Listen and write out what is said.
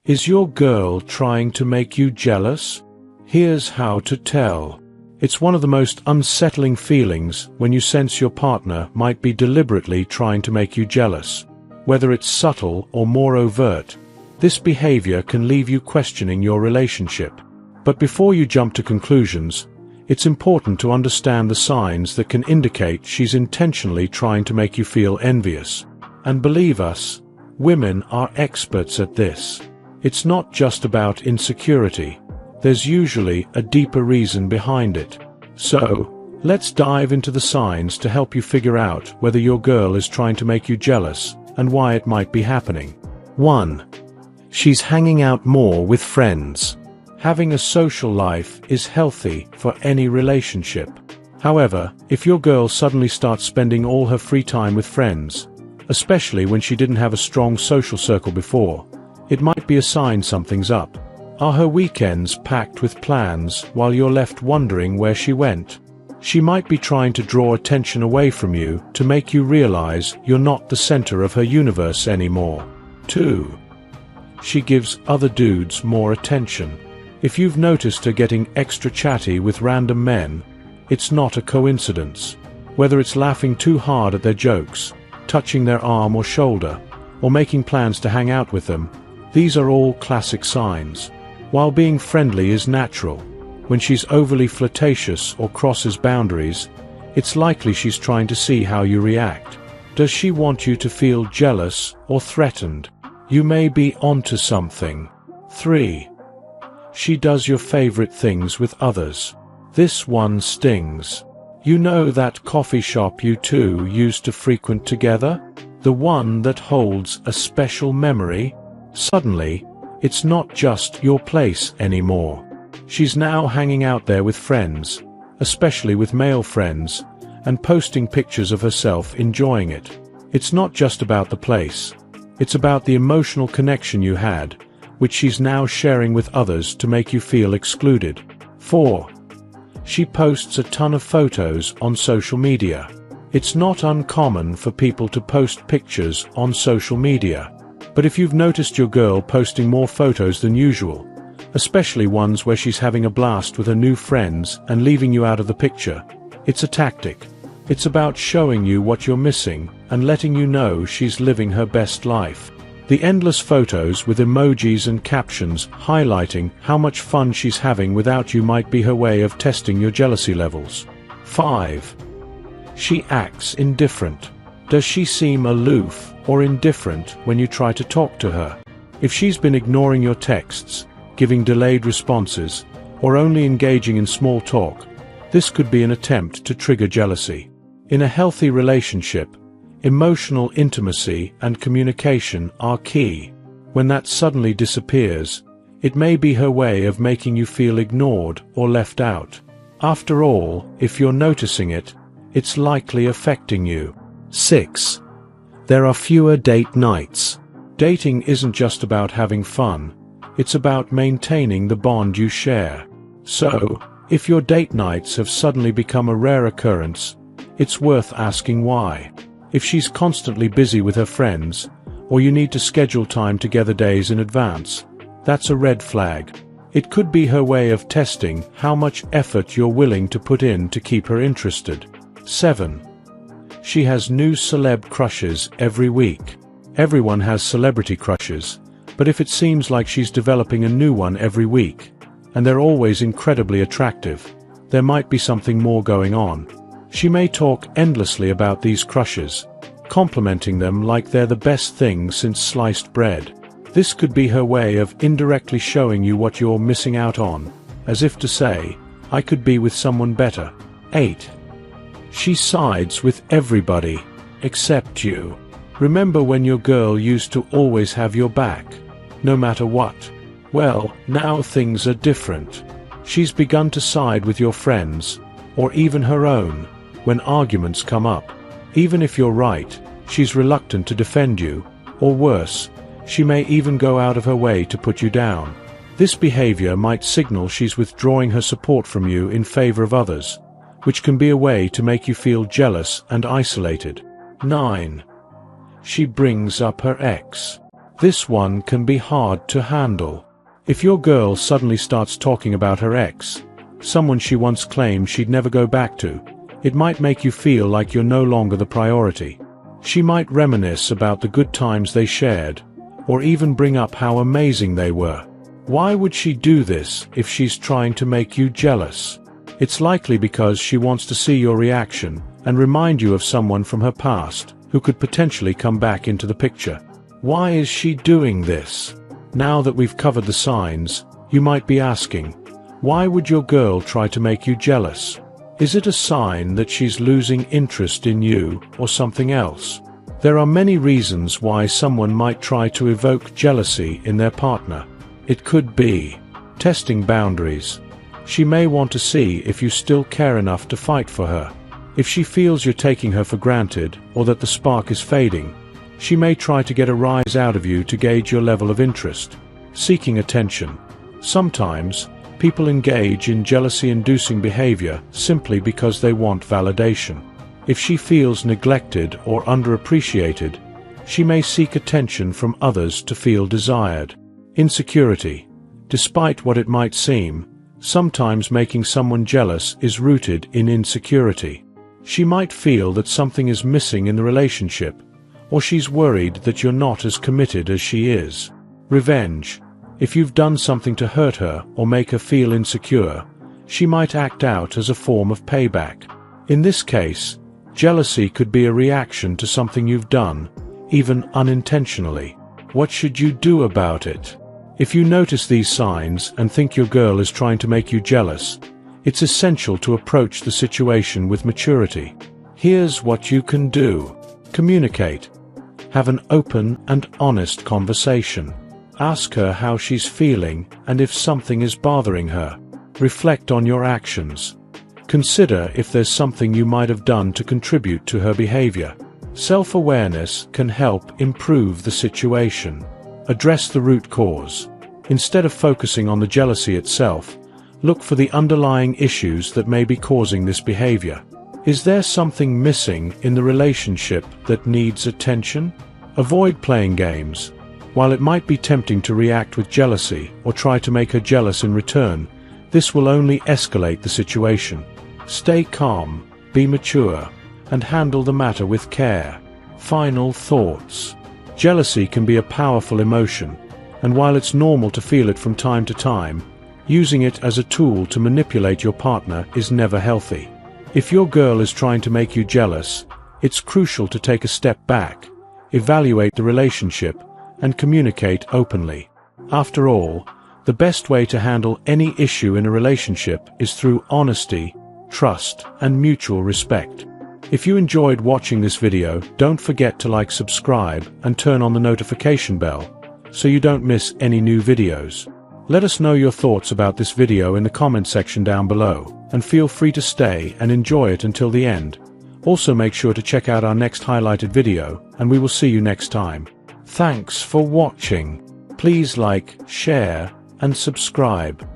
Is your girl trying to make you jealous? Here's how to tell. It's one of the most unsettling feelings when you sense your partner might be deliberately trying to make you jealous. Whether it's subtle or more overt, this behavior can leave you questioning your relationship. But before you jump to conclusions, it's important to understand the signs that can indicate she's intentionally trying to make you feel envious. And believe us, women are experts at this. It's not just about insecurity. There's usually a deeper reason behind it. So, let's dive into the signs to help you figure out whether your girl is trying to make you jealous and why it might be happening. 1. She's hanging out more with friends. Having a social life is healthy for any relationship. However, if your girl suddenly starts spending all her free time with friends, especially when she didn't have a strong social circle before, it might be a sign something's up. Are her weekends packed with plans while you're left wondering where she went? She might be trying to draw attention away from you to make you realize you're not the center of her universe anymore. 2. She gives other dudes more attention. If you've noticed her getting extra chatty with random men, it's not a coincidence. Whether it's laughing too hard at their jokes, touching their arm or shoulder, or making plans to hang out with them, these are all classic signs. While being friendly is natural, when she's overly flirtatious or crosses boundaries, it's likely she's trying to see how you react. Does she want you to feel jealous or threatened? You may be onto something. 3. She does your favorite things with others. This one stings. You know that coffee shop you two used to frequent together? The one that holds a special memory? Suddenly, it's not just your place anymore. She's now hanging out there with friends, especially with male friends, and posting pictures of herself enjoying it. It's not just about the place. It's about the emotional connection you had, which she's now sharing with others to make you feel excluded. 4. She posts a ton of photos on social media. It's not uncommon for people to post pictures on social media. But if you've noticed your girl posting more photos than usual, especially ones where she's having a blast with her new friends and leaving you out of the picture, it's a tactic. It's about showing you what you're missing and letting you know she's living her best life. The endless photos with emojis and captions highlighting how much fun she's having without you might be her way of testing your jealousy levels. 5. She acts indifferent. Does she seem aloof or indifferent when you try to talk to her? If she's been ignoring your texts, giving delayed responses, or only engaging in small talk, this could be an attempt to trigger jealousy. In a healthy relationship, emotional intimacy and communication are key. When that suddenly disappears, it may be her way of making you feel ignored or left out. After all, if you're noticing it, it's likely affecting you. 6. There are fewer date nights. Dating isn't just about having fun, it's about maintaining the bond you share. So, if your date nights have suddenly become a rare occurrence, it's worth asking why. If she's constantly busy with her friends, or you need to schedule time together days in advance, that's a red flag. It could be her way of testing how much effort you're willing to put in to keep her interested. 7. She has new celeb crushes every week. Everyone has celebrity crushes, but if it seems like she's developing a new one every week, and they're always incredibly attractive, there might be something more going on. She may talk endlessly about these crushes, complimenting them like they're the best thing since sliced bread. This could be her way of indirectly showing you what you're missing out on, as if to say, I could be with someone better. 8. She sides with everybody, except you. Remember when your girl used to always have your back, no matter what? Well, now things are different. She's begun to side with your friends, or even her own, when arguments come up. Even if you're right, she's reluctant to defend you, or worse, she may even go out of her way to put you down. This behavior might signal she's withdrawing her support from you in favor of others, which can be a way to make you feel jealous and isolated. 9. She brings up her ex. This one can be hard to handle. If your girl suddenly starts talking about her ex, someone she once claimed she'd never go back to, it might make you feel like you're no longer the priority. She might reminisce about the good times they shared, or even bring up how amazing they were. Why would she do this if she's trying to make you jealous? It's likely because she wants to see your reaction and remind you of someone from her past who could potentially come back into the picture. Why is she doing this? Now that we've covered the signs, you might be asking, why would your girl try to make you jealous? Is it a sign that she's losing interest in you or something else? There are many reasons why someone might try to evoke jealousy in their partner. It could be testing boundaries. She may want to see if you still care enough to fight for her. If she feels you're taking her for granted or that the spark is fading, she may try to get a rise out of you to gauge your level of interest. Seeking attention. Sometimes, people engage in jealousy-inducing behavior simply because they want validation. If she feels neglected or underappreciated, she may seek attention from others to feel desired. Insecurity. Despite what it might seem, sometimes making someone jealous is rooted in insecurity. She might feel that something is missing in the relationship, or she's worried that you're not as committed as she is. Revenge. If you've done something to hurt her or make her feel insecure, she might act out as a form of payback. In this case, jealousy could be a reaction to something you've done, even unintentionally. What should you do about it? If you notice these signs and think your girl is trying to make you jealous, it's essential to approach the situation with maturity. Here's what you can do. Communicate. Have an open and honest conversation. Ask her how she's feeling and if something is bothering her. Reflect on your actions. Consider if there's something you might have done to contribute to her behavior. Self-awareness can help improve the situation. Address the root cause. Instead of focusing on the jealousy itself, look for the underlying issues that may be causing this behavior. Is there something missing in the relationship that needs attention? Avoid playing games. While it might be tempting to react with jealousy or try to make her jealous in return, this will only escalate the situation. Stay calm, be mature, and handle the matter with care. Final thoughts. Jealousy can be a powerful emotion, and while it's normal to feel it from time to time, using it as a tool to manipulate your partner is never healthy. If your girl is trying to make you jealous, it's crucial to take a step back, evaluate the relationship, and communicate openly. After all, the best way to handle any issue in a relationship is through honesty, trust, and mutual respect. If you enjoyed watching this video, don't forget to like, subscribe, and turn on the notification bell, so you don't miss any new videos. Let us know your thoughts about this video in the comment section down below, and feel free to stay and enjoy it until the end. Also make sure to check out our next highlighted video, and we will see you next time. Thanks for watching. Please like, share, and subscribe.